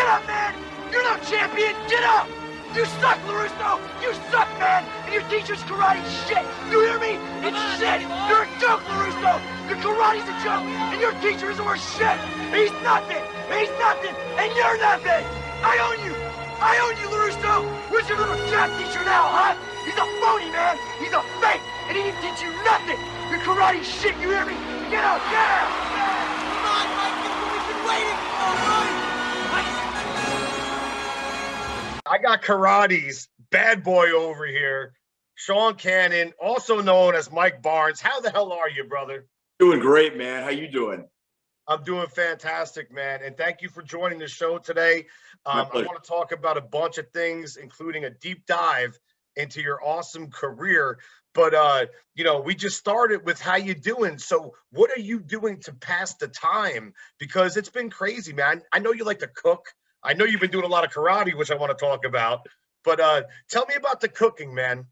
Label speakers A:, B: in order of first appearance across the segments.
A: Get up, man! You're no champion! Get up! You suck, LaRusso! You suck, man! And your teacher's karate shit! You hear me? It's shit! You're a joke, LaRusso! Your karate's a joke, and your teacher is worth shit! He's nothing! He's nothing! And you're nothing! I own you! I own you, LaRusso! Where's your little jab teacher now, huh? He's a phony, man! He's a fake! And he didn't teach you nothing! Your karate shit, you hear me? Get out! Get out!
B: Come on, Mike! This is what we've been waiting for, right?
C: I got karate's bad boy over here, Sean Kanan, also known as Mike Barnes. How the hell are you, brother?
D: Doing great, man. How you doing?
C: I'm doing fantastic, man. And thank you for joining the show today. I want to talk about a bunch of things, including a deep dive into your awesome career. But, you know, we just started with how you doing. So what are you doing to pass the time? Because it's been crazy, man. I know you like to cook. I know you've been doing a lot of karate, which I want to talk about. But tell me about the cooking, man.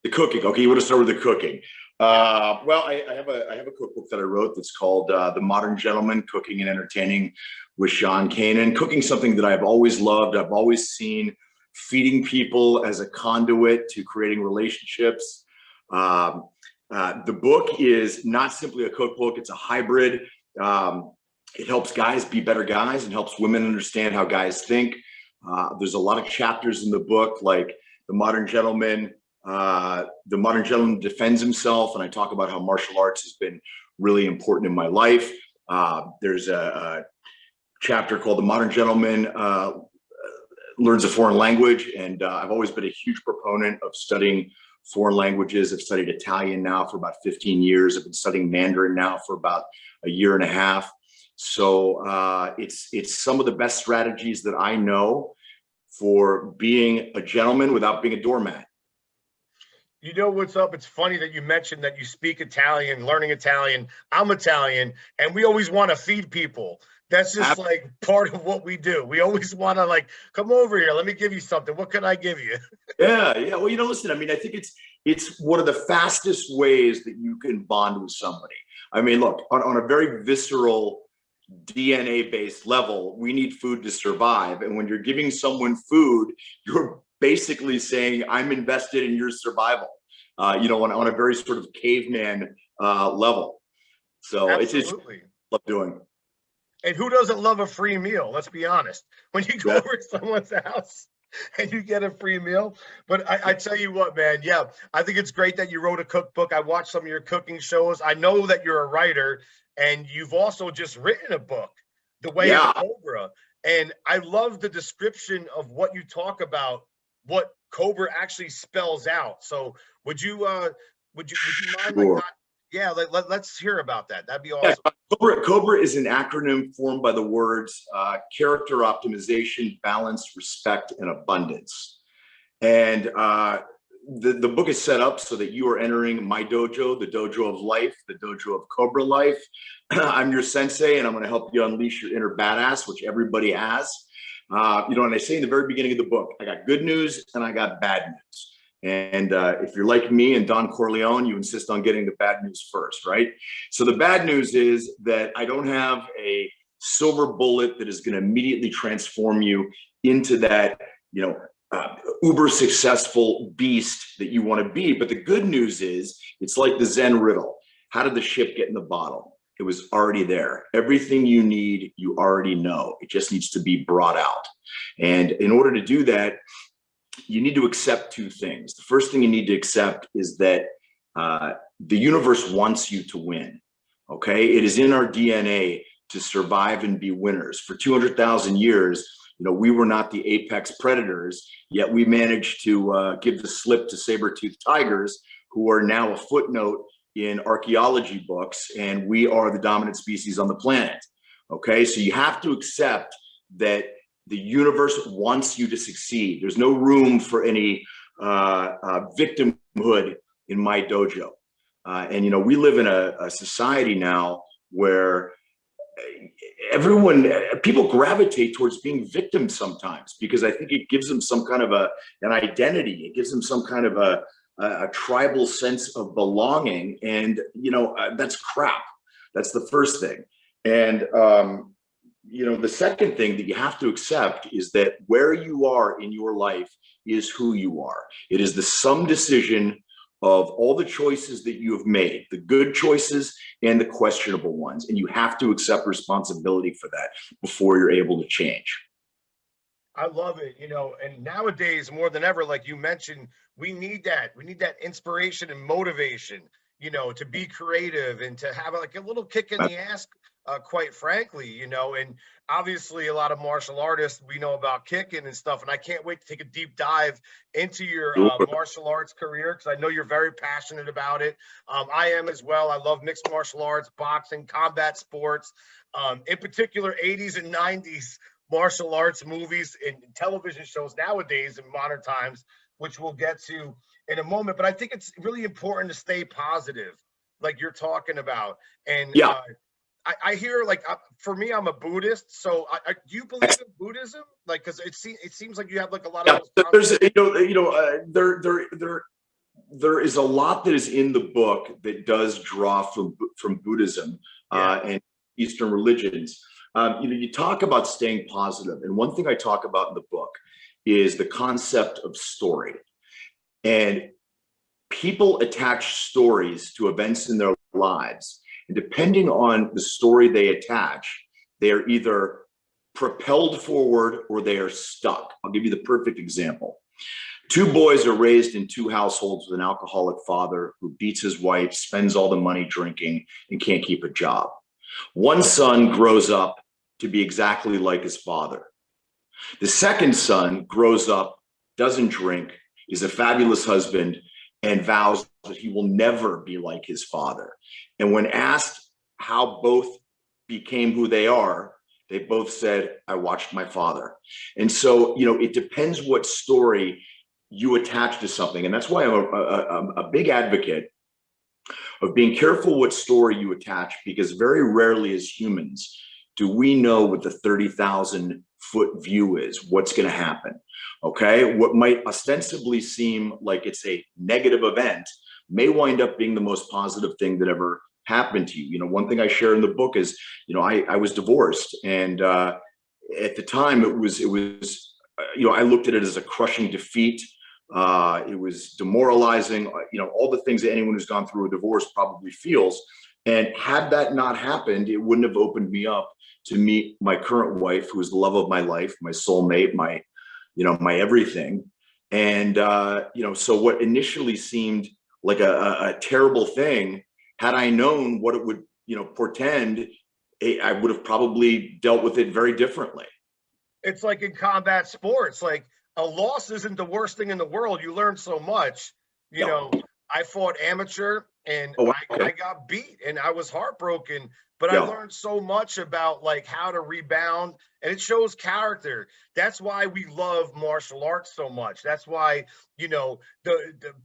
D: The cooking. Okay, you want to start with the cooking. Well, I have a cookbook that I wrote that's called The Modern Gentleman, Cooking and Entertaining with Sean Kanan. Cooking, something that I've always loved. I've always seen feeding people as a conduit to creating relationships. The book is not simply a cookbook. It's a hybrid. It helps guys be better guys and helps women understand how guys think. There's a lot of chapters in the book, like the modern gentleman defends himself. And I talk about how martial arts has been really important in my life. There's a chapter called The Modern Gentleman Learns a Foreign Language. And I've always been a huge proponent of studying foreign languages. I've studied Italian now for about 15 years. I've been studying Mandarin now for about a year and a half. So it's some of the best strategies that I know for being a gentleman without being a doormat.
C: You know what's up? It's funny that you mentioned that you speak Italian, learning Italian. I'm Italian, and we always want to feed people. That's just like part of what we do. We always want to like, come over here. Let me give you something. What can I give you?
D: Yeah. Well, you know, listen, I mean, I think it's one of the fastest ways that you can bond with somebody. I mean, look, on a very visceral DNA-based level, we need food to survive. And when you're giving someone food, you're basically saying, I'm invested in your survival, you know, on a very sort of caveman level. So
C: Absolutely.
D: It's just love doing.
C: And who doesn't love a free meal? Let's be honest. When you go over to someone's house and you get a free meal. But I tell you what, man, yeah, I think it's great that you wrote a cookbook. I watched some of your cooking shows. I know that you're a writer, and you've also just written a book, The Way of Cobra. And I love the description of what you talk about, what Cobra actually spells out. So would you mind
D: Sure.
C: let's hear about that. That'd be awesome.
D: Yeah, Cobra is an acronym formed by the words character optimization, balance, respect, and abundance. And the book is set up so that you are entering my dojo, the dojo of life, the dojo of Cobra life. I'm your sensei, and I'm going to help you unleash your inner badass, which everybody has. You know, and I say in the very beginning of the book, I got good news and I got bad news. And if you're like me and Don Corleone, you insist on getting the bad news first, right? So the bad news is that I don't have a silver bullet that is going to immediately transform you into that, you know, uber successful beast that you want to be. But the good news is it's like the Zen riddle. How did the ship get in the bottle? It was already there. Everything you need, you already know. It just needs to be brought out. And in order to do that, you need to accept two things. The first thing you need to accept is that the universe wants you to win. Okay, it is in our DNA to survive and be winners. For 200,000 years, you know, we were not the apex predators, yet we managed to give the slip to saber-toothed tigers, who are now a footnote in archaeology books, and we are the dominant species on the planet. Okay, so you have to accept that the universe wants you to succeed. There's no room for any victimhood in my dojo. And, you know, we live in a society now where people gravitate towards being victims sometimes, because I think it gives them some kind of an identity. It gives them some kind of a tribal sense of belonging. And, you know, that's crap. That's the first thing. And the second thing that you have to accept is that where you are in your life is who you are. It is the sum decision of all the choices that you have made, the good choices and the questionable ones. And you have to accept responsibility for that before you're able to change.
C: I love it, and nowadays more than ever, like you mentioned, we need that. We need that inspiration and motivation, to be creative and to have like a little kick in the ass, quite frankly, and obviously a lot of martial artists, we know about kicking and stuff. And I can't wait to take a deep dive into your martial arts career, because I know you're very passionate about it. I am as well. I love mixed martial arts, boxing, combat sports, in particular, 80s and 90s martial arts movies and television shows nowadays in modern times, which we'll get to in a moment. But I think it's really important to stay positive, like you're talking about. And
D: yeah,
C: I hear, like, for me, I'm a Buddhist. So do you believe in Buddhism? Like, because it seems like you have like a lot of those
D: there is a lot that is in the book that does draw from Buddhism and Eastern religions. You talk about staying positive, and one thing I talk about in the book is the concept of story. And people attach stories to events in their lives, and depending on the story they attach, they are either propelled forward or they are stuck. I'll give you the perfect example. Two boys are raised in two households with an alcoholic father who beats his wife, spends all the money drinking, and can't keep a job. One son grows up to be exactly like his father. The second son grows up, doesn't drink, is a fabulous husband, and vows that he will never be like his father. And when asked how both became who they are, they both said, I watched my father. And so, it depends what story you attach to something. And that's why I'm a big advocate of being careful what story you attach, because very rarely as humans do we know what the 30,000-foot view is, what's going to happen. Okay. What might ostensibly seem like it's a negative event may wind up being the most positive thing that ever happened to you. One thing I share in the book is, I was divorced, and at the time it was I looked at it as a crushing defeat. It was demoralizing, all the things that anyone who's gone through a divorce probably feels. And had that not happened, it wouldn't have opened me up to meet my current wife, who is the love of my life, my soulmate, my everything. And, so what initially seemed like a terrible thing, had I known what it would, portend, I would have probably dealt with it very differently.
C: It's like in combat sports, like a loss isn't the worst thing in the world. You learn so much, I fought amateur, and I got beat and I was heartbroken, but I learned so much about like how to rebound, and it shows character. That's why we love martial arts so much. That's why, the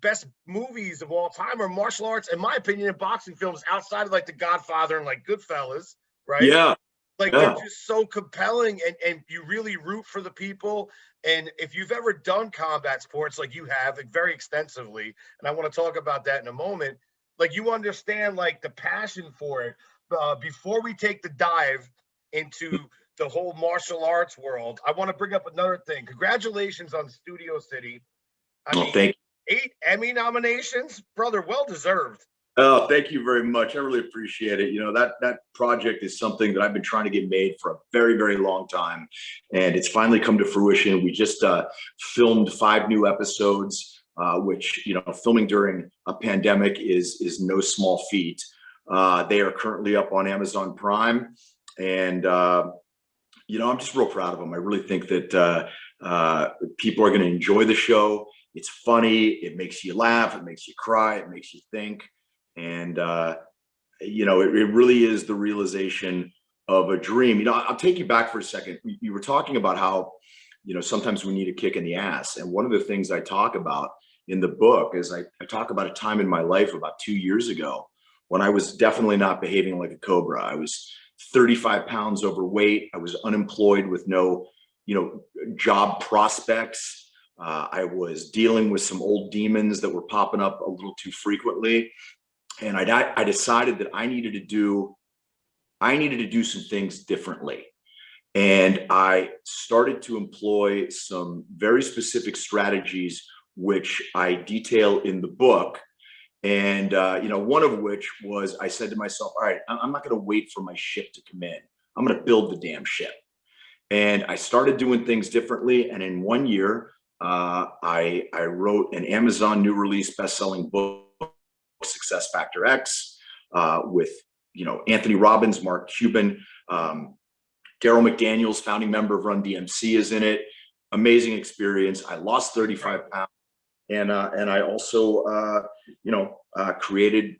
C: best movies of all time are martial arts, in my opinion, in boxing films, outside of like The Godfather and like Goodfellas, right?
D: Yeah.
C: Like they're just so compelling, and you really root for the people. And if you've ever done combat sports like you have, like very extensively, and I want to talk about that in a moment, like you understand like the passion for it. Before we take the dive into the whole martial arts world, I want to bring up another thing. Congratulations on Studio City.
D: Thank you.
C: 8 Emmy nominations, brother, well deserved.
D: Oh, thank you very much. I really appreciate it. That project is something that I've been trying to get made for a very, very long time, and it's finally come to fruition. We just filmed 5 new episodes, which, filming during a pandemic is no small feat. They are currently up on Amazon Prime, and I'm just real proud of them. I really think that people are going to enjoy the show. It's funny. It makes you laugh. It makes you cry. It makes you think. And, it really is the realization of a dream. I'll take you back for a second. You were talking about how, sometimes we need a kick in the ass. And one of the things I talk about in the book is I talk about a time in my life about 2 years ago when I was definitely not behaving like a cobra. I was 35 pounds overweight. I was unemployed with no, job prospects. I was dealing with some old demons that were popping up a little too frequently. And I decided that I needed to do some things differently. And I started to employ some very specific strategies, which I detail in the book. And, one of which was I said to myself, all right, I'm not going to wait for my ship to come in. I'm going to build the damn ship. And I started doing things differently. And in 1 year, I wrote an Amazon new release best-selling book, Success Factor X, with Anthony Robbins, Mark Cuban, Daryl McDaniels, founding member of Run DMC, is in it. Amazing experience. I lost 35 pounds, and I also created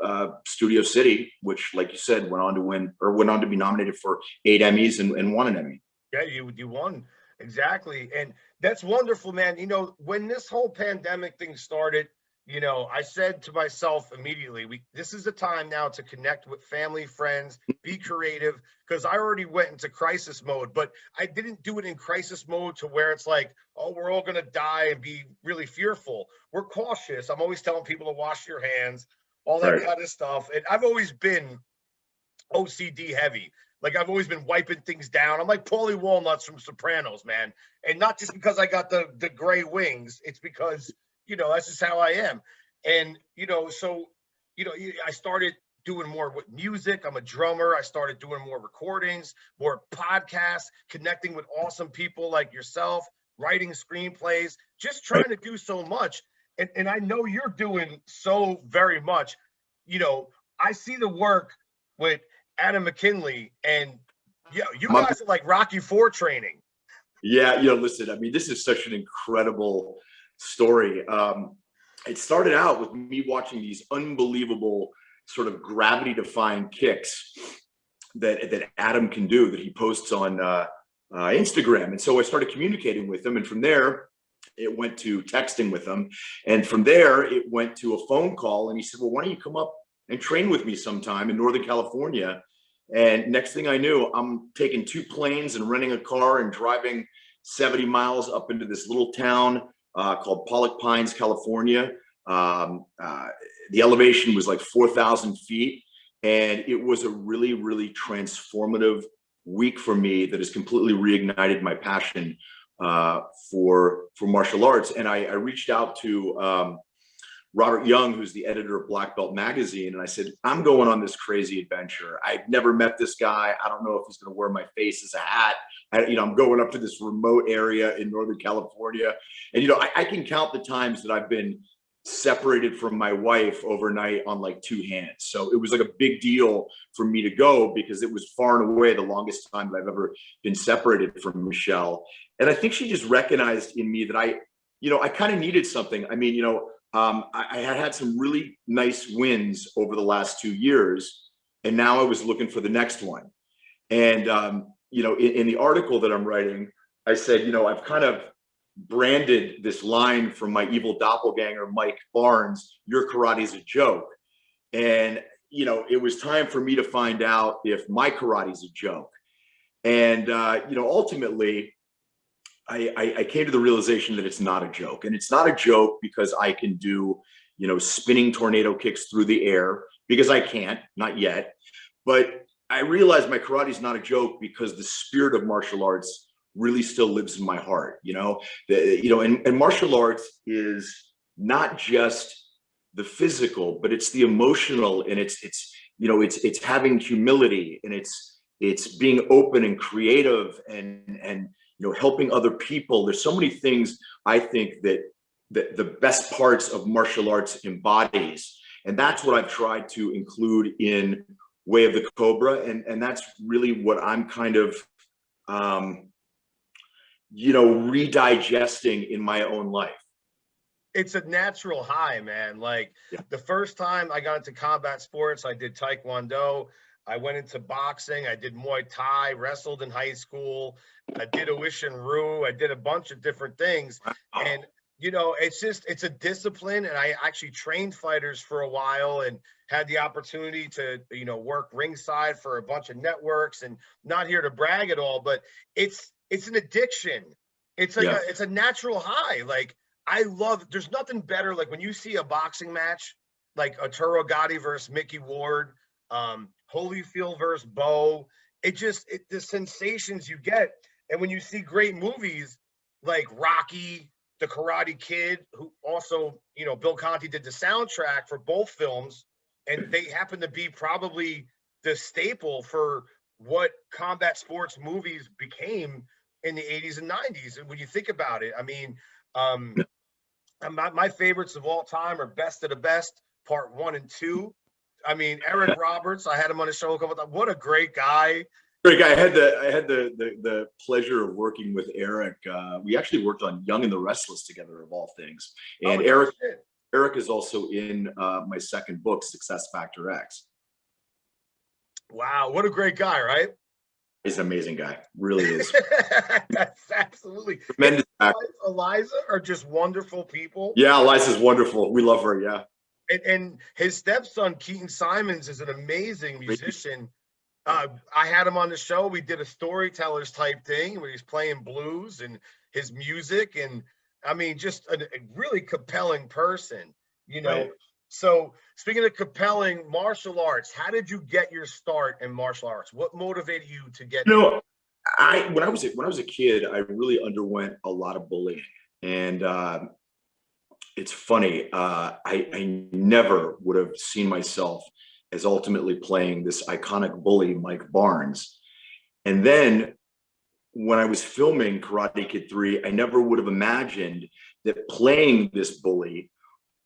D: Studio City, which, like you said, went on to be nominated for 8 Emmys and won an Emmy.
C: Yeah, you won. Exactly. And that's wonderful, man. When this whole pandemic thing started, I said to myself immediately, this is the time now to connect with family, friends, be creative, because I already went into crisis mode, but I didn't do it in crisis mode to where it's like, oh, we're all going to die and be really fearful. We're cautious. I'm always telling people to wash your hands, all that kind of stuff. And I've always been OCD heavy. Like, I've always been wiping things down. I'm like Paulie Walnuts from Sopranos, man. And not just because I got the gray wings. It's because, that's just how I am. And, I started doing more with music. I'm a drummer. I started doing more recordings, more podcasts, connecting with awesome people like yourself, writing screenplays, just trying to do so much. And I know you're doing so very much. I see the work with Adam McKinley, and you guys are like Rocky IV training.
D: Yeah, listen, I mean, this is such an incredible story. It started out with me watching these unbelievable sort of gravity-defying kicks that Adam can do, that he posts on Instagram. And so I started communicating with him, and from there, it went to texting with him. And from there, it went to a phone call, and he said, well, why don't you come up and train with me sometime in Northern California? And next thing I knew, I'm taking 2 planes and renting a car and driving 70 miles up into this little town called Pollock Pines, California. The elevation was like 4,000 feet. And it was a really, really transformative week for me that has completely reignited my passion for martial arts. And I reached out to Robert Young, who's the editor of Black Belt Magazine. And I said, I'm going on this crazy adventure. I've never met this guy. I don't know if he's going to wear my face as a hat. I'm going up to this remote area in Northern California. And, I can count the times that I've been separated from my wife overnight on like 2 hands. So it was like a big deal for me to go, because it was far and away the longest time that I've ever been separated from Michelle. And I think she just recognized in me that I kind of needed something. I mean, I had some really nice wins over the last 2 years, and now I was looking for the next one. And, in the article that I'm writing, I said, I've kind of branded this line from my evil doppelganger, Mike Barnes, your karate's a joke. And, it was time for me to find out if my karate's a joke. And, ultimately, I came to the realization that it's not a joke. And it's not a joke because I can do, spinning tornado kicks through the air, because I can't, not yet. But I realized my karate is not a joke because the spirit of martial arts really still lives in my heart. And martial arts is not just the physical, but it's the emotional, and it's having humility, and it's being open and creative, and helping other people. There's so many things I think that the best parts of martial arts embodies. And that's what I've tried to include in Way of the Cobra. And that's really what I'm kind of, redigesting in my own life.
C: It's a natural high, man. Like, the first time I got into combat sports, I did Taekwondo. I went into boxing. I did Muay Thai, wrestled in high school. I did Oishin Ryu. I did a bunch of different things. And, it's a discipline. And I actually trained fighters for a while and had the opportunity to, work ringside for a bunch of networks, and not here to brag at all, but it's an addiction. It's like it's a natural high. Like, there's nothing better. Like, when you see a boxing match, like Arturo Gatti versus Mickey Ward, Holyfield versus Bo, the sensations you get. And when you see great movies like Rocky, The Karate Kid, who also, you know, Bill Conti did the soundtrack for both films, and they happen to be probably the staple for what combat sports movies became in the 80s and 90s. And when you think about it, I mean, my favorites of all time are Best of the Best, Part 1 and 2. I mean, Eric Roberts, I had him on the show a couple of times. What a great guy.
D: Great guy. I had the pleasure of working with Eric. We actually worked on Young and the Restless together, of all things. And Eric is also in my second book, Success Factor X.
C: Wow, what a great guy, right?
D: He's an amazing guy, really is.
C: That's absolutely
D: tremendous.
C: Eliza are just wonderful people.
D: Yeah, Eliza's wonderful. We love her. Yeah.
C: And his stepson Keaton Simons is an amazing musician. I had him on the show. We did a storytellers type thing where he's playing blues and his music, and I mean, just a really compelling person, you know. Right. So speaking of compelling, martial arts, how did you get your start in martial arts? What motivated you to get?
D: You know, when I was a kid, I really underwent a lot of bullying, and it's funny. I never would have seen myself as ultimately playing this iconic bully, Mike Barnes. And then when I was filming Karate Kid 3, I never would have imagined that playing this bully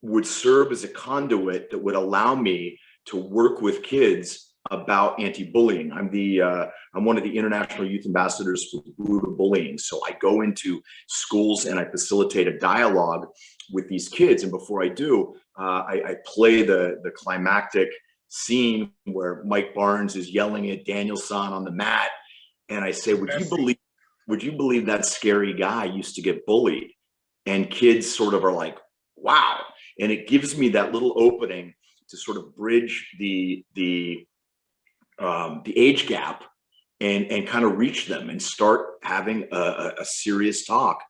D: would serve as a conduit that would allow me to work with kids about anti-bullying. I'm one of the international youth ambassadors for Buddha bullying. So I go into schools and I facilitate a dialogue with these kids. And before I do, I play the climactic scene where Mike Barnes is yelling at Daniel-san on the mat. And I say, would you believe that scary guy used to get bullied? And kids sort of are like, wow. And it gives me that little opening to sort of bridge the age gap and kind of reach them and start having a serious talk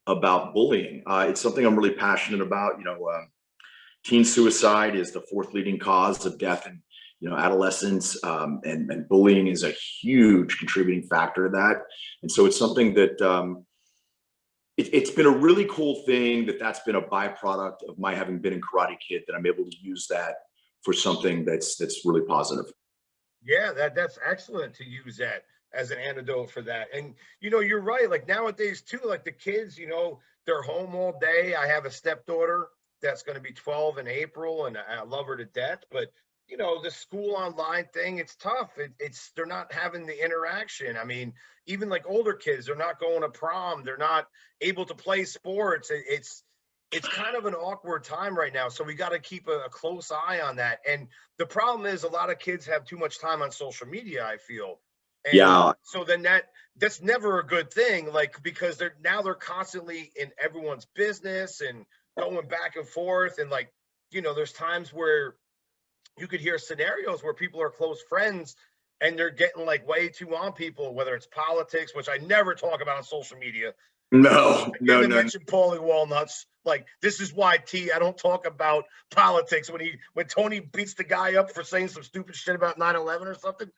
D: about bullying. It's something I'm really passionate about. You know, teen suicide is the fourth leading cause of death in, you know, adolescents, and bullying is a huge contributing factor to that. And so it's something that it's been a really cool thing that's been a byproduct of my having been in Karate Kid, that I'm able to use that for something that's really positive.
C: Yeah, that's excellent to use that as an antidote for that. And, you know, you're right. Like nowadays too, like the kids, you know, they're home all day. I have a stepdaughter that's going to be 12 in April, and I love her to death. But, you know, the school online thing, it's tough. They're not having the interaction. I mean, even like older kids, they're not going to prom. They're not able to play sports. It's kind of an awkward time right now. So we got to keep a close eye on that. And the problem is a lot of kids have too much time on social media, I feel. And
D: yeah.
C: So then that's never a good thing, like, because they're constantly in everyone's business and going back and forth. And like, you know, there's times where you could hear scenarios where people are close friends and they're getting like way too on people, whether it's politics, which I never talk about on social media.
D: No.
C: Mention Paulie Walnuts. Like, this is why I don't talk about politics. When Tony beats the guy up for saying some stupid shit about 9/11 or something,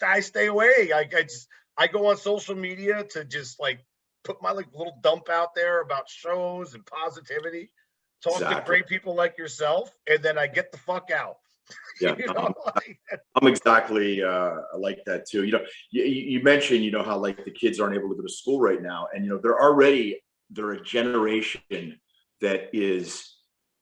C: I stay away. I go on social media to just like put my like little dump out there about shows and positivity, talk to great people like yourself, and then I get the fuck out.
D: Yeah, you know, I'm exactly like that too. You know, you mentioned, you know, how like the kids aren't able to go to school right now, and you know they're a generation that is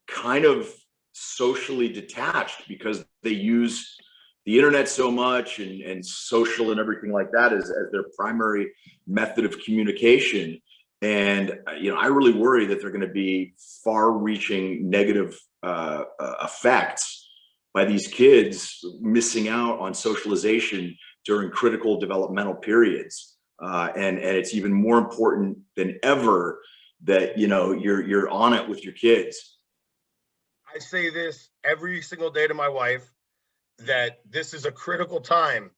D: kind of socially detached because they use the internet so much and social and everything like that as their primary method of communication. And you know, I really worry that they're going to be far-reaching negative effects by these kids missing out on socialization during critical developmental periods. And it's even more important than ever that, you know, you're on it with your kids.
C: I say this every single day to my wife, that this is a critical time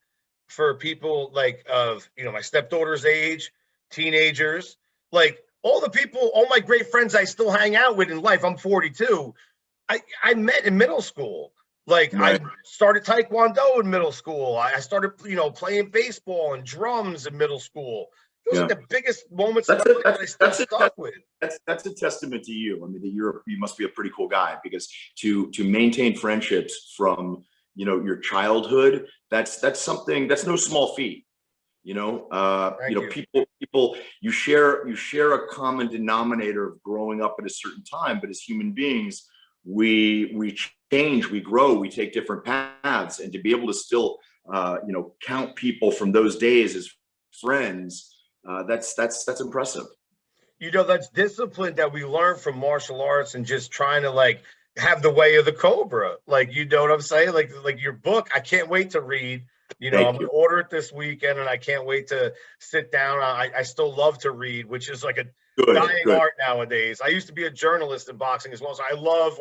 C: for people like you know, my stepdaughter's age, teenagers, like all my great friends I still hang out with in life. I'm 42. I met in middle school. Like I
D: Right.
C: started Taekwondo in middle school. I started, playing baseball and drums in middle school. Those are
D: Yeah.
C: the biggest moments of
D: That's
C: my
D: it.
C: life that I still stuck with.
D: That's a testament to you. I mean, that you must be a pretty cool guy, because to maintain friendships from, your childhood, that's something, that's no small feat.
C: Thank you.
D: People, you share a common denominator of growing up at a certain time, but as human beings, we change, we grow, we take different paths, and to be able to still count people from those days as friends, that's impressive.
C: That's discipline that we learn from martial arts and just trying to like have the way of the cobra. Like, you know what I'm saying? Like your book, I can't wait to read. I'm
D: Thank
C: gonna
D: you.
C: order it this weekend and I can't wait to sit down. I still love to read, which is like a
D: Good,
C: dying
D: good.
C: art nowadays. I used to be a journalist in boxing as well. So I love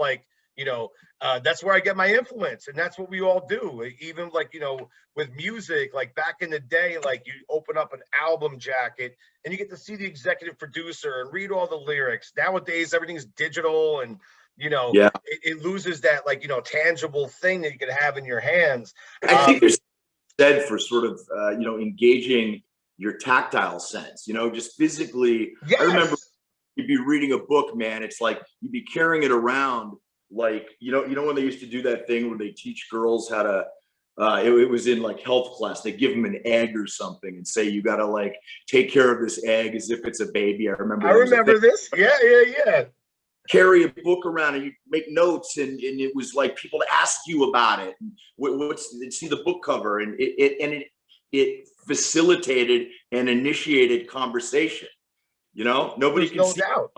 C: that's where I get my influence, and that's what we all do. Even like, with music, like back in the day, like you open up an album jacket and you get to see the executive producer and read all the lyrics. Nowadays, everything's digital, and
D: Yeah.
C: it loses that like tangible thing that you can have in your hands.
D: I think there's said for sort of engaging your tactile sense, just physically. I remember
C: Yes,
D: you'd be reading a book, man. It's like you'd be carrying it around, like when they used to do that thing where they teach girls how to. It was in like health class. They give them an egg or something and say you got to like take care of this egg as if it's a baby. I remember
C: I
D: that was a thing.
C: remember this. Yeah.
D: Carry a book around and you make notes, and it was like people to ask you about it, and see the book cover, and it facilitated and initiated conversation. Nobody
C: There's
D: can
C: no
D: see
C: doubt.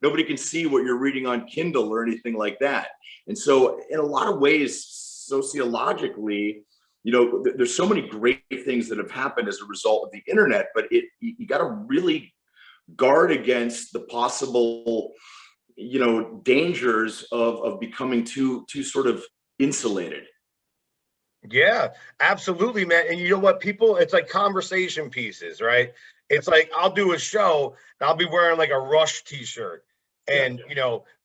D: nobody can see what you're reading on Kindle or anything like that. And so in a lot of ways, sociologically, there's so many great things that have happened as a result of the internet, but you got to really guard against the possible dangers of becoming too sort of insulated.
C: Yeah, absolutely, man. And you know what? People, it's like conversation pieces, right? It's like I'll do a show and I'll be wearing like a Rush t-shirt.
D: Yeah.
C: And,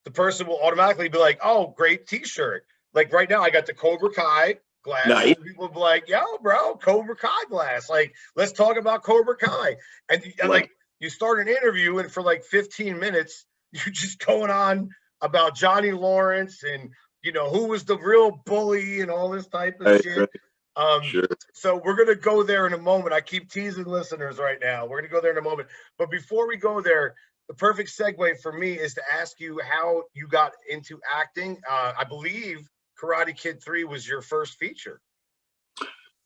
C: the person will automatically be like, oh, great t-shirt. Like right now, I got the Cobra Kai glass.
D: Nice.
C: And people will be like, yo, bro, Cobra Kai glass. Like, let's talk about Cobra Kai. And like, you start an interview, and for like 15 minutes, you're just going on about Johnny Lawrence and who was the real bully and all this type of shit.
D: Sure.
C: So we're gonna go there in a moment. I keep teasing listeners right now. We're gonna go there in a moment. But before we go there, the perfect segue for me is to ask you how you got into acting. I believe Karate Kid 3 was your first feature.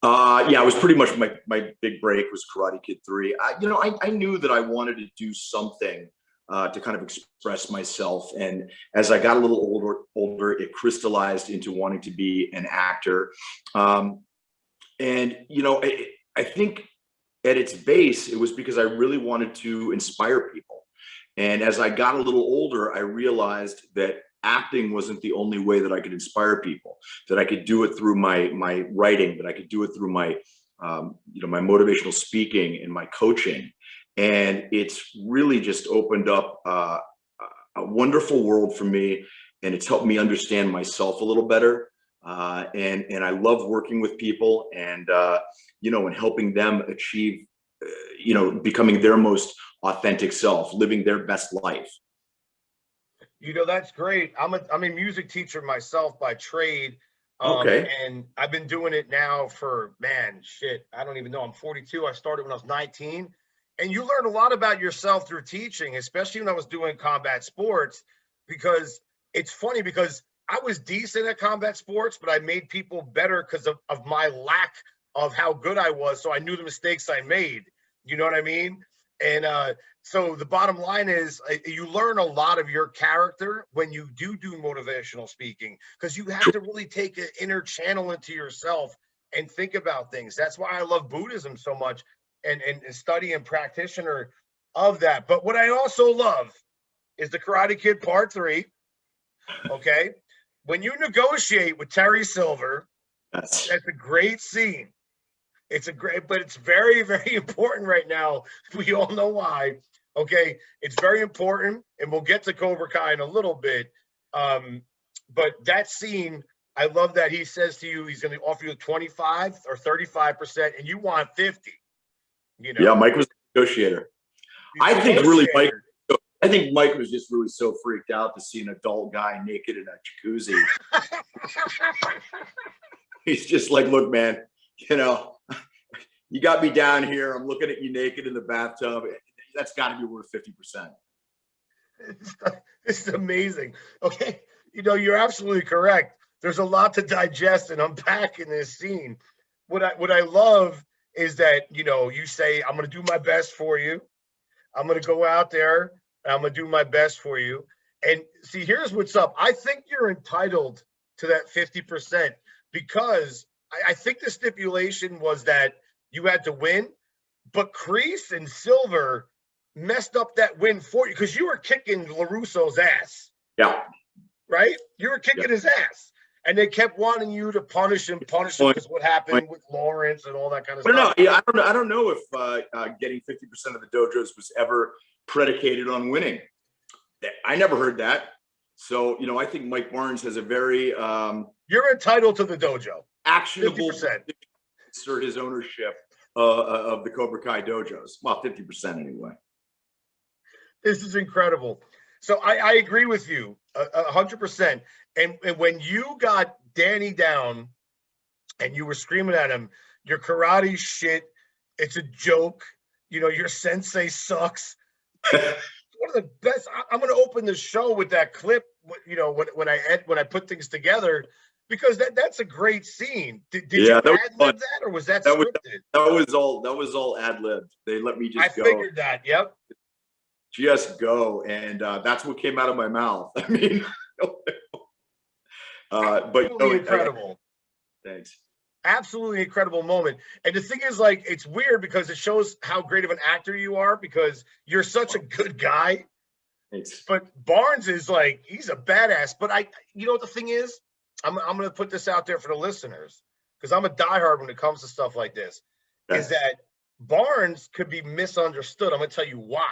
D: Yeah, it was pretty much my big break was Karate Kid 3. I knew that I wanted to do something to kind of express myself. And as I got a little older, it crystallized into wanting to be an actor. I think at its base, it was because I really wanted to inspire people. And as I got a little older, I realized that acting wasn't the only way that I could inspire people, that I could do it through my writing, that I could do it through my my motivational speaking and my coaching. And it's really just opened up a wonderful world for me, and it's helped me understand myself a little better. And I love working with people, and and helping them achieve, becoming their most authentic self, living their best life.
C: That's great. I'm a music teacher myself by trade.
D: Okay.
C: And I've been doing it now for, man, shit, I don't even know. I'm 42. I started when I was 19. And you learn a lot about yourself through teaching, especially when I was doing combat sports, because it's funny because I was decent at combat sports, but I made people better because of my lack of how good I was. So I knew the mistakes I made. You know what I mean? And so the bottom line is you learn a lot of your character when you do motivational speaking, because you have to really take an inner channel into yourself and think about things. That's why I love Buddhism so much, and study and practitioner of that. But what I also love is the Karate Kid Part 3. Okay. When you negotiate with Terry Silver,
D: That's
C: a great scene. But it's very, very important right now. We all know why. Okay. It's very important, and we'll get to Cobra Kai in a little bit. But that scene, I love that he says to you, he's going to offer you 25 or 35%, and you want 50. You know?
D: Yeah, Mike was a negotiator. I think Mike was just really so freaked out to see an adult guy naked in a jacuzzi. He's just like, look, man, you know, you got me down here. I'm looking at you naked in the bathtub. That's got to be worth 50%.
C: This is amazing. Okay. You know, you're absolutely correct. There's a lot to digest and unpack in this scene. What I love is that, you know, you say, I'm going to do my best for you. I'm going to go out there and I'm going to do my best for you. And see, here's what's up. I think you're entitled to that 50% because I think the stipulation was that you had to win, but Kreese and Silver messed up that win for you because you were kicking LaRusso's ass.
D: Yeah.
C: Right? You were kicking his ass. And they kept wanting you to punish him because what happened with Lawrence and all that kind of stuff.
D: No, yeah, I don't know if getting 50% of the dojos was ever predicated on winning. I never heard that. So, you know, I think Mike Barnes has a very
C: you're entitled to the dojo.
D: Actionable
C: 50%.
D: Assert his ownership of the Cobra Kai dojos. Well, 50% anyway.
C: This is incredible. So I agree with you 100%. And when you got Danny down and you were screaming at him, your karate shit, it's a joke. You know, your sensei sucks. One of the best. I'm going to open the show with that clip, you know, when I put things together, because that's a great scene. Did you ad-lib that, or was that scripted?
D: That was all ad-libbed. They let me just go.
C: I figured that, yep.
D: Just go. And that's what came out of my mouth. I mean, but
C: incredible.
D: Thanks.
C: Absolutely incredible moment. And the thing is, like, it's weird because it shows how great of an actor you are because you're such a good guy.
D: Thanks.
C: But Barnes is like, he's a badass. But you know what the thing is? I'm going to put this out there for the listeners because I'm a diehard when it comes to stuff like this. Okay. Is that Barnes could be misunderstood. I'm going to tell you why.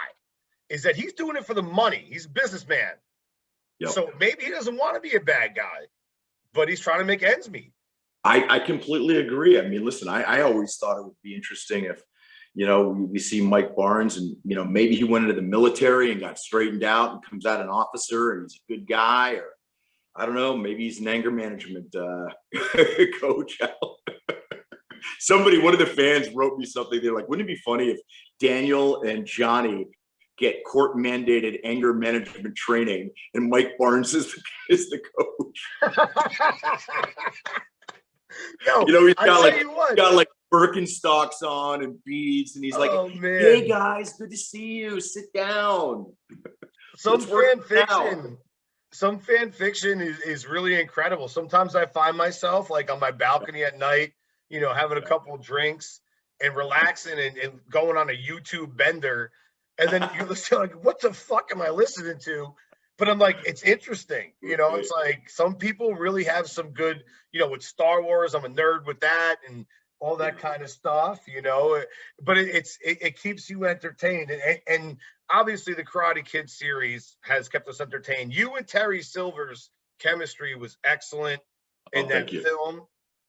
C: Is that he's doing it for the money. He's a businessman. Yep. So maybe he doesn't want to be a bad guy, but he's trying to make ends meet.
D: I completely agree. I mean, listen, I always thought it would be interesting if, you know, we see Mike Barnes and, you know, maybe he went into the military and got straightened out and comes out an officer and he's a good guy, or I don't know, maybe he's an anger management coach. One of the fans wrote me something. They're like, wouldn't it be funny if Daniel and Johnny get court mandated anger management training and Mike Barnes is the coach?
C: Yo,
D: you know, he's got like Birkenstocks on and beads, and he's like, "Hey guys, good to see you. Sit down."
C: Some fan fiction is really incredible. Sometimes I find myself like on my balcony at night, you know, having a couple of drinks and relaxing and going on a YouTube bender, and then you listen like, "What the fuck am I listening to?" But I'm like, it's interesting. You know, it's like some people really have some good, you know, with Star Wars, I'm a nerd with that and all that kind of stuff, you know, but it keeps you entertained. And obviously the Karate Kid series has kept us entertained. You and Terry Silver's chemistry was excellent in that film.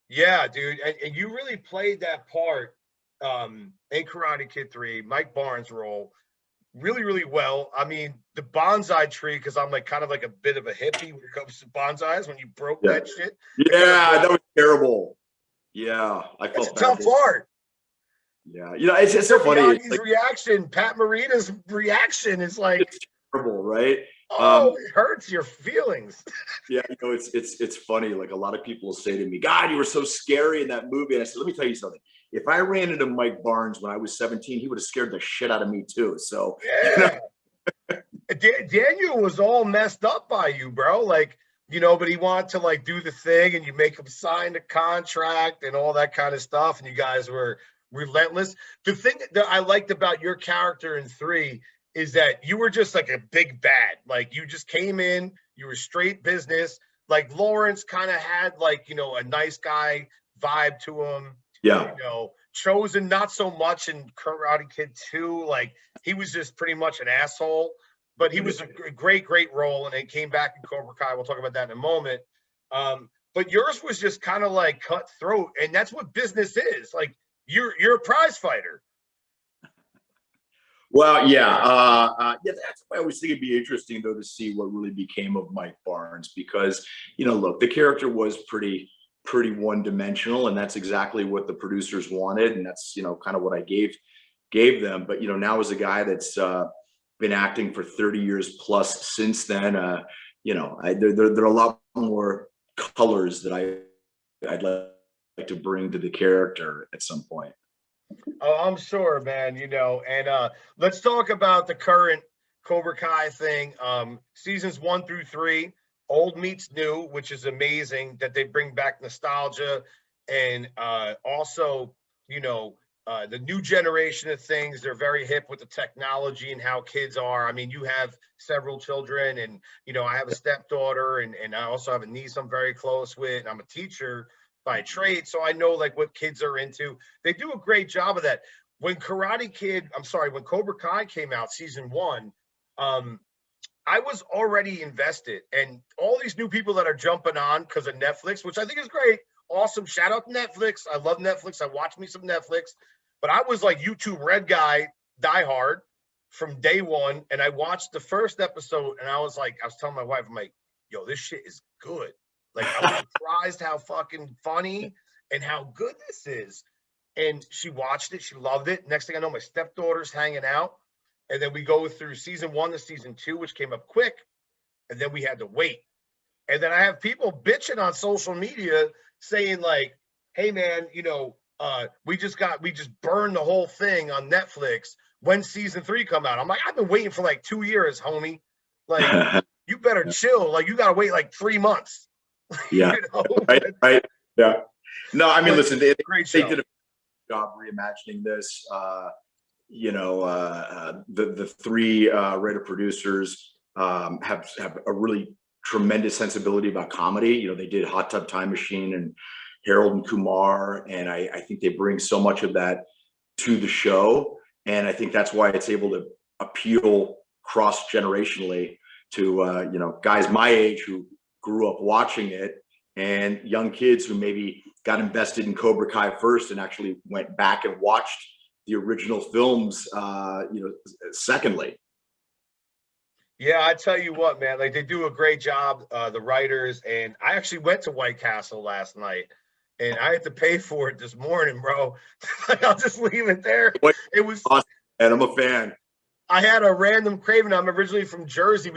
C: Yeah, dude. And you really played that part in Karate Kid 3, Mike Barnes' role, really, really well. I mean, the bonsai tree, because I'm like kind of like a bit of a hippie when it comes to bonsais. When you broke that shit,
D: that was terrible. Yeah, I felt
C: it's a tough part.
D: Yeah, you know, it's so funny.
C: His reaction, Pat Morita's reaction is like
D: it's terrible, right?
C: It hurts your feelings.
D: Yeah, you know, it's funny. Like a lot of people will say to me, "God, you were so scary in that movie." And I said, "Let me tell you something. If I ran into Mike Barnes when I was 17, he would have scared the shit out of me too." So,
C: yeah. Daniel was all messed up by you, bro. Like, you know, but he wanted to like do the thing and you make him sign the contract and all that kind of stuff. And you guys were relentless. The thing that I liked about your character in 3 is that you were just like a big bad. Like you just came in, you were straight business. Like Lawrence kind of had like, you know, a nice guy vibe to him.
D: Yeah.
C: You know, Chosen not so much in Karate Kid 2. Like he was just pretty much an asshole, but he was a great role, and it came back in Cobra Kai. We'll talk about that in a moment. but yours was just kind of like cutthroat, and that's what business is. Like you're a prize fighter.
D: Well, yeah, yeah. That's why I always think it'd be interesting though to see what really became of Mike Barnes, because look, the character was pretty one dimensional, and that's exactly what the producers wanted, and that's kind of what I gave them. But now as a guy that's been acting for 30 years plus since then, there are a lot more colors that I'd like to bring to the character at some point.
C: Oh, I'm sure, man. And let's talk about the current Cobra Kai thing. Seasons 1 through 3, old meets new, which is amazing that they bring back nostalgia, and also, the new generation of things. They're very hip with the technology and how kids are. I mean, you have several children, and I have a stepdaughter, and I also have a niece I'm very close with, and I'm a teacher by trade, so I know like what kids are into. They do a great job of that. When Cobra Kai came out, season 1, I was already invested, and all these new people that are jumping on because of Netflix, which I think is great, awesome. Shout out to Netflix. I love Netflix. I watch me some Netflix, but I was like YouTube Red guy, diehard from day one, and I watched the first episode, and I was telling my wife, I'm like, yo, this shit is good. Like, I was surprised how fucking funny and how good this is. And she watched it. She loved it. Next thing I know, my stepdaughter's hanging out. And then we go through season 1 to season 2, which came up quick. And then we had to wait. And then I have people bitching on social media saying like, hey, man, we just burned the whole thing on Netflix. When season 3 come out? I'm like, I've been waiting for like 2 years, homie. Like, you better chill. Like, you got to wait like 3 months.
D: Yeah. Right. Yeah. No, I mean, listen, they did a job reimagining this. The 3 writer producers have a really tremendous sensibility about comedy. They did Hot Tub Time Machine and Harold and Kumar, and I think they bring so much of that to the show, and I think that's why it's able to appeal cross generationally to guys my age who grew up watching it, and young kids who maybe got invested in Cobra Kai first and actually went back and watched the original films, secondly.
C: Yeah, I tell you what, man, like they do a great job, the writers. And I actually went to White Castle last night, and I had to pay for it this morning, bro. I'll just leave it there. It was
D: awesome, and I'm a fan.
C: I had a random craving. I'm originally from Jersey.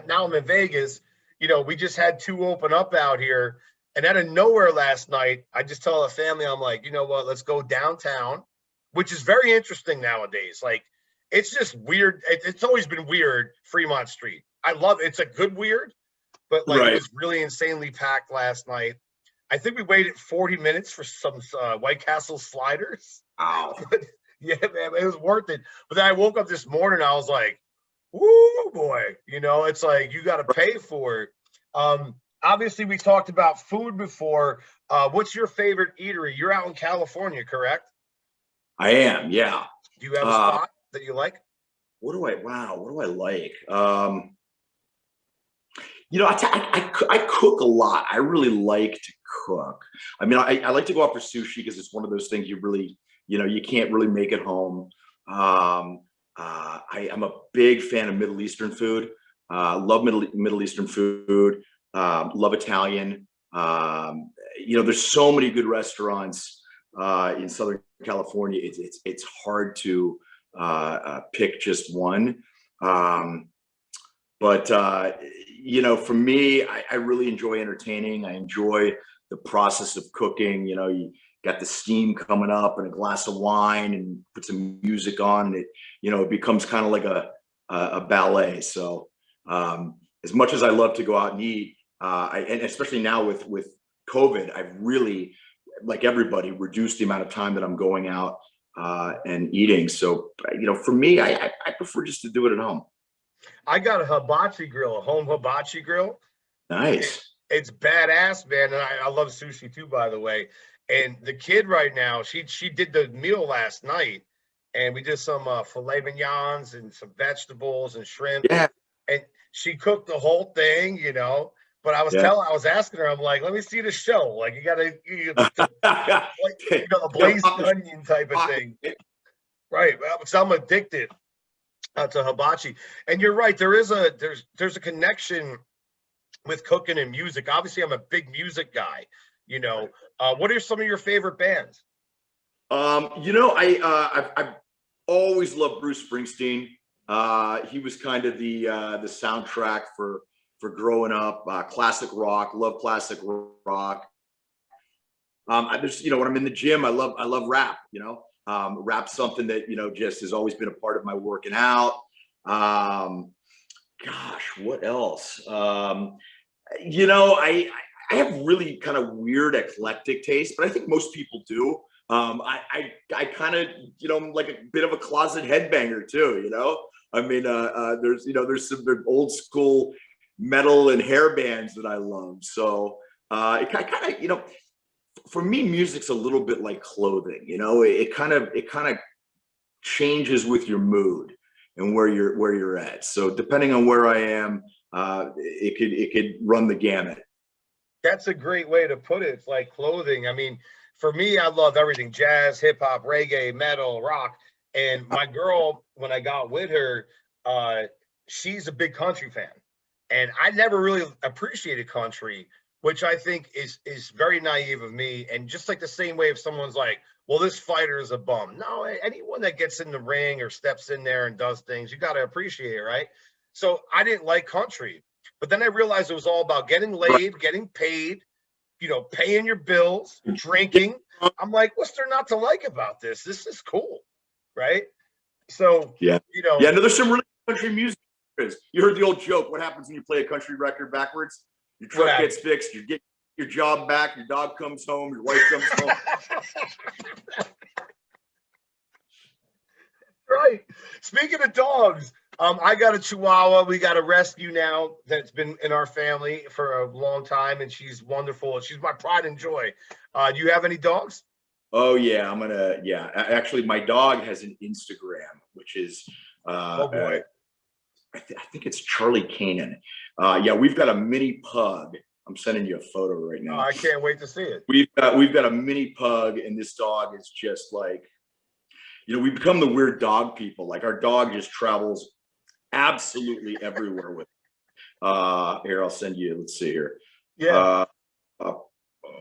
C: Now I'm in Vegas. We just had 2 open up out here, and out of nowhere last night, I just tell the family, I'm like, you know what, let's go downtown, which is very interesting nowadays. Like, it's just weird. It's always been weird, Fremont Street. I love it. It's a good weird, but like It was really insanely packed last night. I think we waited 40 minutes for some White Castle sliders.
D: Wow.
C: Yeah, man, it was worth it. But then I woke up this morning, I was like, woo, boy, it's like you got to pay for it. Obviously, we talked about food before. What's your favorite eatery? You're out in California, correct?
D: I am, yeah.
C: Do you have a spot that you like?
D: What do I like? I cook a lot. I really like to cook. I mean, I like to go out for sushi because it's one of those things you really, you can't really make at home. I'm a big fan of Middle Eastern food. Love Middle Eastern food. Love Italian. There's so many good restaurants in Southern California. It's hard to pick just one. But for me, I really enjoy entertaining. I enjoy the process of cooking. You got the steam coming up and a glass of wine and put some music on, and it becomes kind of like a ballet. So as much as I love to go out and eat, and especially now with COVID, I've really, like everybody, reduced the amount of time that I'm going out and eating. So, for me, I prefer just to do it at home.
C: I got a hibachi grill, a home hibachi grill.
D: Nice.
C: It's badass, man. And I love sushi too, by the way. And the kid right now, she did the meal last night, and we did some filet mignons and some vegetables and shrimp.
D: Yeah.
C: And she cooked the whole thing, But I was asking her, I'm like, let me see the show. Like, you gotta, like, a Blaze Onion type of thing. Right. So I'm addicted to hibachi. And you're right. There's a connection with cooking and music. Obviously, I'm a big music guy. What are some of your favorite bands?
D: I've always loved Bruce Springsteen. He was kind of the soundtrack for growing up. Classic rock, love classic rock. I just, when I'm in the gym, I love rap. Rap's something that just has always been a part of my working out. What else? I have really kind of weird eclectic taste, but I think most people do. I kind of, I'm like a bit of a closet headbanger too, I mean, there's some old school metal and hair bands that I love. So it kind of, for me, music's a little bit like clothing, it kind of changes with your mood and where you're at. So depending on where I am, it could run the gamut.
C: That's a great way to put it. It's like clothing. I mean, for me, I love everything: jazz, hip hop, reggae, metal, rock. And my girl, when I got with her, she's a big country fan. And I never really appreciated country, which I think is very naive of me. And just like the same way if someone's like, well, this fighter is a bum. No, anyone that gets in the ring or steps in there and does things, you got to appreciate it, right? So I didn't like country. But then I realized it was all about getting laid, getting paid, paying your bills, drinking. I'm like, what's there not to like about this? This is cool, right? So,
D: no, there's some really country music. You heard the old joke. What happens when you play a country record backwards? Your truck gets fixed. You get your job back. Your dog comes home. Your wife comes home.
C: Right. Speaking of dogs, I got a Chihuahua. We got a rescue now that's been in our family for a long time, and she's wonderful. She's my pride and joy. Do you have any dogs?
D: Oh yeah, Actually, my dog has an Instagram, which is
C: oh boy.
D: I think it's Charlie Kanan. We've got a mini pug. I'm sending you a photo right now.
C: Oh, I can't wait to see it.
D: We've got a mini pug, and this dog is just like, we become the weird dog people. Like, our dog just travels absolutely everywhere with it. Here, I'll send you. Let's see here.
C: Yeah.
D: I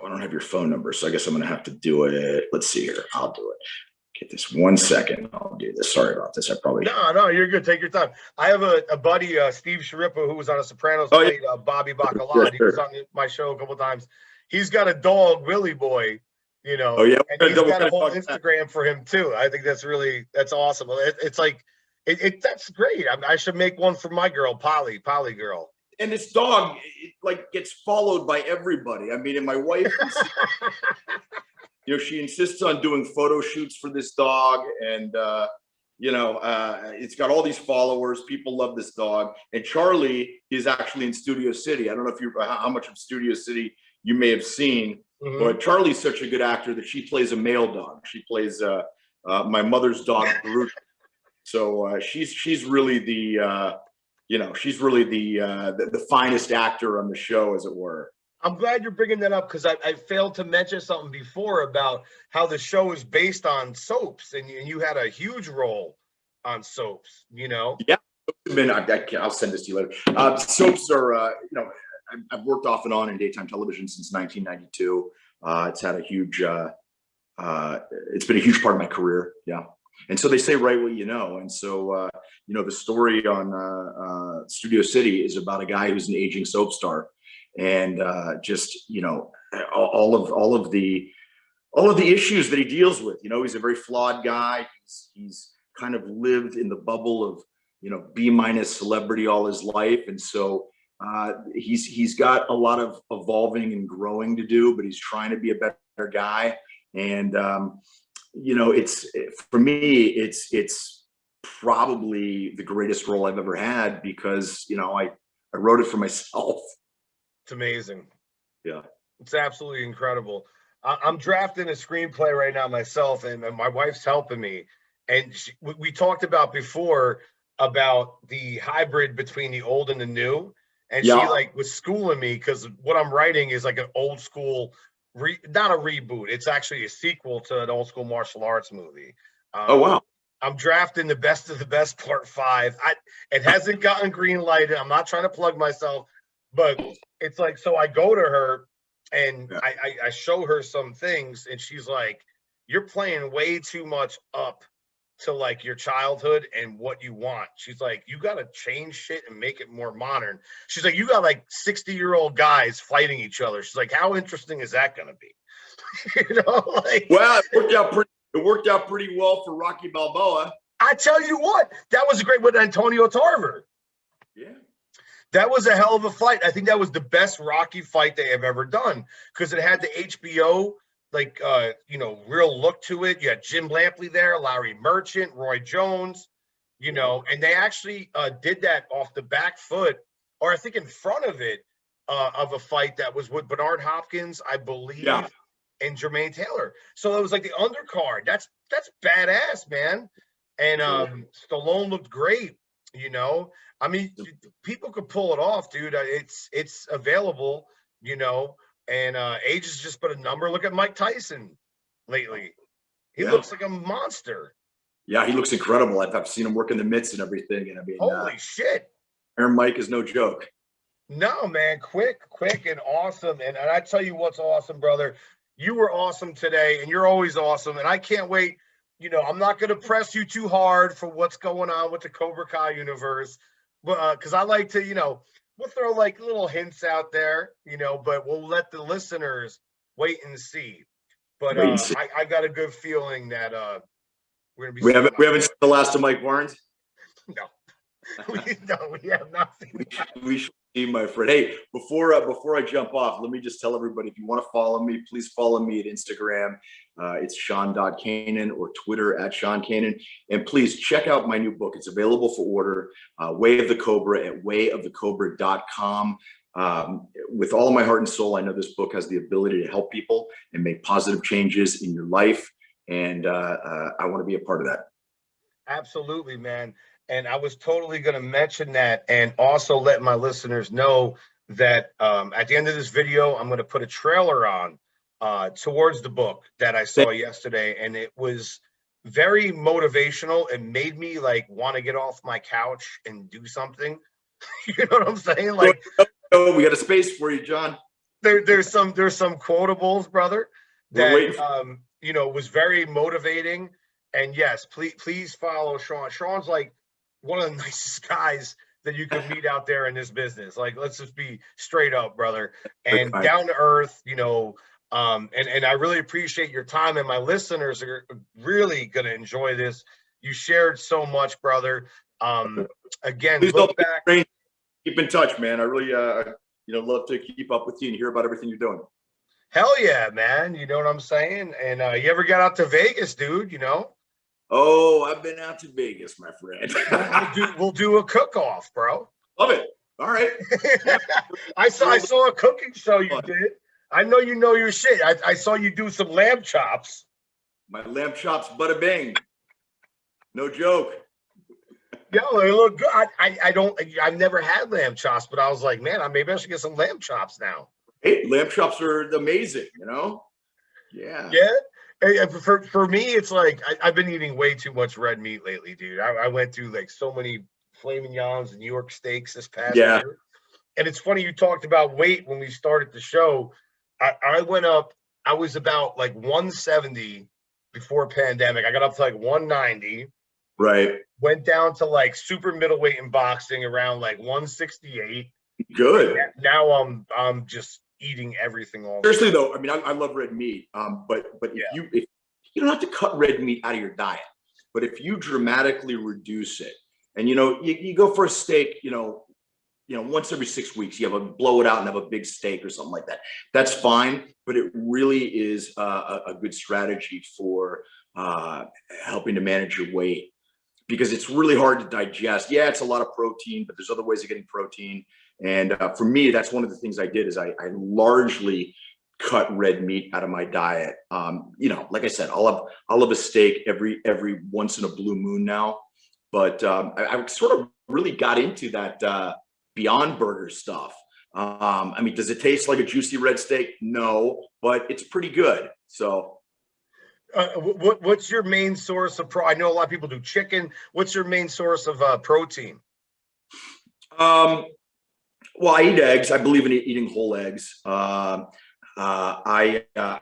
D: don't have your phone number, so I guess I'm going to have to do it. Let's see here. I'll do it. Get this 1 second. I'll do this. Sorry about this. I probably
C: no, you're good. Take your time. I have a buddy, Steve Sharippa, who was on a Sopranos, played Bobby Bacala. He was on my show a couple of times. He's got a dog, Willie Boy.
D: Oh yeah,
C: and he's got a whole Instagram for him too. I think that's awesome. It's like that's great. I should make one for my girl, Polly girl.
D: And this dog, it gets followed by everybody. I mean, and my wife, she insists on doing photo shoots for this dog, and it's got all these followers. People love this dog. And Charlie is actually in Studio City. I don't know how much of Studio City you may have seen. Mm-hmm. But Charlie's such a good actor that she plays a male dog. She plays my mother's dog, Brute. So she's really the finest actor on the show, as it were.
C: I'm glad you're bringing that up, because I failed to mention something before about how the show is based on soaps, and you had a huge role on soaps.
D: Yeah, I'll send this to you later. Soaps are I've worked off and on in daytime television since 1992. It's had it's been a huge part of my career. Yeah. And so they say, write what you know. And so, the story on Studio City is about a guy who's an aging soap star, and all of the issues that he deals with. He's a very flawed guy. He's kind of lived in the bubble of, B- celebrity all his life. And so he's got a lot of evolving and growing to do, but he's trying to be a better guy. And for me, it's probably the greatest role I've ever had, because I wrote it for myself.
C: It's amazing.
D: Yeah,
C: it's absolutely incredible. I'm drafting a screenplay right now myself, and my wife's helping me. And we talked about before about the hybrid between the old and the new. and she like was schooling me because what I'm writing is like an old school, not a reboot. It's actually a sequel to an old school martial arts movie.
D: Oh wow!
C: I'm drafting the best of the best part 5. It hasn't gotten green lighted. I'm not trying to plug myself, but it's like, so I go to her and I show her some things, and she's like, "You're playing way too much up to like your childhood and what you want." She's like, "You got to change shit and make it more modern." She's like, "You got like 60-year-old guys fighting each other." She's like, "How interesting is that going to be?" You know, like,
D: well, it worked out pretty well for Rocky Balboa.
C: I tell you what, that was a great with Antonio Tarver.
D: Yeah.
C: That was a hell of a fight. I think that was the best Rocky fight they have ever done because it had the HBO, like, real look to it. You had Jim Lampley there, Larry Merchant, Roy Jones, and they actually did that off the back foot, or I think in front of it, of a fight that was with Bernard Hopkins, I believe, and Jermaine Taylor. So it was like the undercard. That's badass, man. And Stallone looked great, I mean, people could pull it off, dude. It's available, and age is just but a number. Look at Mike Tyson lately. He looks like a monster.
D: Yeah, he looks incredible. I've seen him work in the mitts and everything. And I mean,
C: holy shit.
D: Iron Mike is no joke.
C: No, man, quick and awesome. And I tell you what's awesome, brother. You were awesome today, and you're always awesome. And I can't wait. I'm not going to press you too hard for what's going on with the Cobra Kai universe, because I like to, we'll throw like little hints out there, but we'll let the listeners wait and see. But I got a good feeling that we're going to be.
D: We haven't seen the last of Mike Barnes.
C: No, we have not seen.
D: We should see, my friend. Hey, before I jump off, let me just tell everybody, if you want to follow me, please follow me at Instagram. It's Sean.Kanan, or Twitter at Sean Kanan. And please check out my new book. It's available for order, Way of the Cobra, at wayofthecobra.com. With all of my heart and soul, I know this book has the ability to help people and make positive changes in your life. And I want to be a part of that.
C: Absolutely, man. And I was totally going to mention that, and also let my listeners know that at the end of this video, I'm going to put a trailer on towards the book that I saw yesterday, and it was very motivational. It made me like want to get off my couch and do something. You know what I'm saying? Like,
D: we got a space for you, John.
C: There's some quotables, brother, that was very motivating. And yes, please follow Sean. Sean's like one of the nicest guys that you could meet out there in this business. Like, let's just be straight up, brother, and down to earth, and I really appreciate your time, and my listeners are really going to enjoy this. You shared so much, brother. Again,
D: please
C: look back.
D: Keep in touch, man. I really, love to keep up with you and hear about everything you're doing.
C: Hell yeah, man. You know what I'm saying? And you ever got out to Vegas, dude,
D: Oh, I've been out to Vegas, my friend.
C: we'll do a cook-off, bro.
D: Love it. All right.
C: I saw a cooking show you did. I know you know your shit. I saw you do some lamb chops.
D: My lamb chops, bada bing. No joke.
C: Yo, they look good. I've never had lamb chops, but I was like, man, maybe I should get some lamb chops now.
D: Hey, lamb chops are amazing, Yeah.
C: Yeah. For me, it's like I've been eating way too much red meat lately, dude. I went through like so many filet mignons and New York steaks this past year. And it's funny, you talked about weight when we started the show. I went up, I was about like 170 before pandemic. I got up to like 190.
D: Right.
C: Went down to like super middleweight in boxing around like 168.
D: Good.
C: Now I'm just eating everything all.
D: Seriously though, I mean, I love red meat. But if you don't have to cut red meat out of your diet, but if you dramatically reduce it, and you go for a steak, once every 6 weeks, you blow it out and have a big steak or something like that. That's fine, but it really is a good strategy for helping to manage your weight, because it's really hard to digest. Yeah, it's a lot of protein, but there's other ways of getting protein. And for me, that's one of the things I did is I largely cut red meat out of my diet. Like I said, I'll have a steak every once in a blue moon now. But I sort of really got into that Beyond Burger stuff. I mean, does it taste like a juicy red steak? No, but it's pretty good. So
C: what's your main source of I know a lot of people do chicken. What's your main source of protein?
D: Well, I eat eggs. I believe in eating whole eggs. I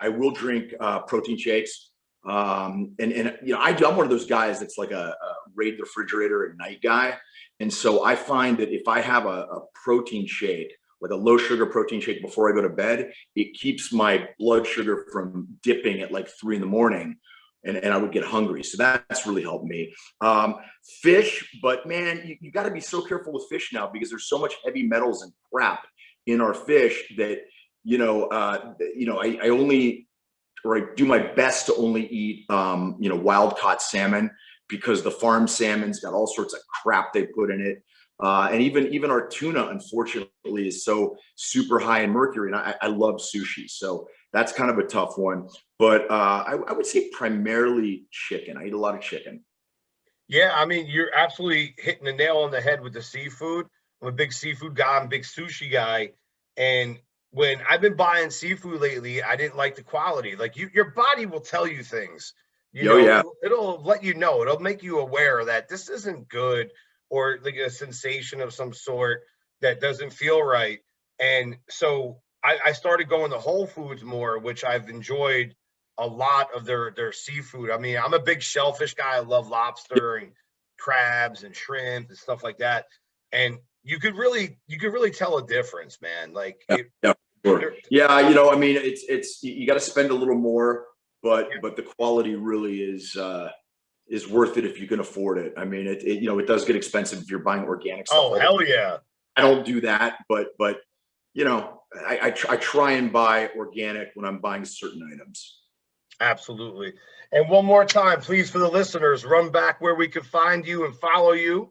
D: will drink protein shakes. And you know, I'm one of those guys that's like a raid the refrigerator at night guy. And so I find that if I have a protein shake, like a low sugar protein shake before I go to bed, it keeps my blood sugar from dipping at like 3 a.m. And I would get hungry. So that's really helped me. Fish, but man, you got to be so careful with fish now because there's so much heavy metals and crap in our fish that, I only, or I do my best to only eat, wild caught salmon because the farm salmon's got all sorts of crap they put in it. And even our tuna, unfortunately, is so super high in mercury. And I love sushi. So that's kind of a tough one. But I would say primarily chicken. I eat a lot of chicken.
C: Yeah, I mean, you're absolutely hitting the nail on the head with the seafood. I'm a big seafood guy. I'm a big sushi guy. And when I've been buying seafood lately, I didn't like the quality. Like your body will tell you things.
D: Yeah.
C: It'll let you know. It'll make you aware that this isn't good, or like a sensation of some sort that doesn't feel right. And so I started going to Whole Foods more, which I've enjoyed a lot of their seafood. I mean, I'm a big shellfish guy. I love lobster and crabs and shrimp and stuff like that. And you could really tell a difference, man. Like
D: sure. I mean, it's you got to spend a little more, but the quality really is worth it if you can afford it. I mean, it does get expensive if you're buying organic stuff.
C: Oh, hell yeah.
D: I don't do that, but I try and buy organic when I'm buying certain items.
C: Absolutely. And one more time, please, for the listeners, run back where we can find you and follow you.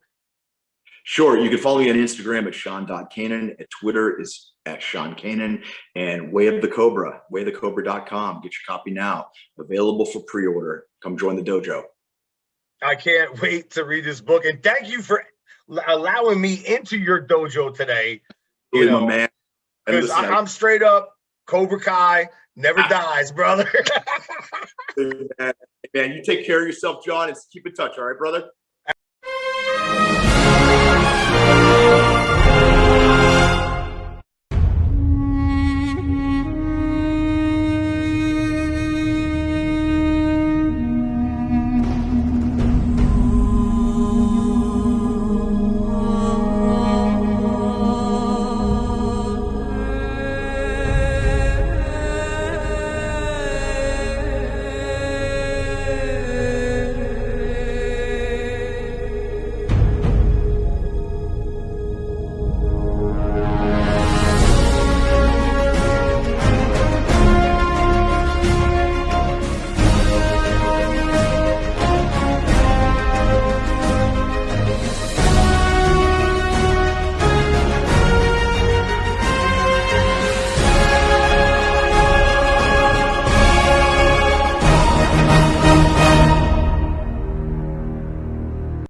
D: Sure. You can follow me on Instagram at Sean.Kanan. At Twitter is at Sean Kanan. And Way of the Cobra, wayofthecobra.com. Get your copy now. Available for pre-order. Come join the dojo. I
C: can't wait to read this book. And thank you for allowing me into your dojo today.
D: Really, my man.
C: Because I'm straight up Cobra Kai, never dies, brother.
D: Man, you take care of yourself, John, and keep in touch. All right, brother?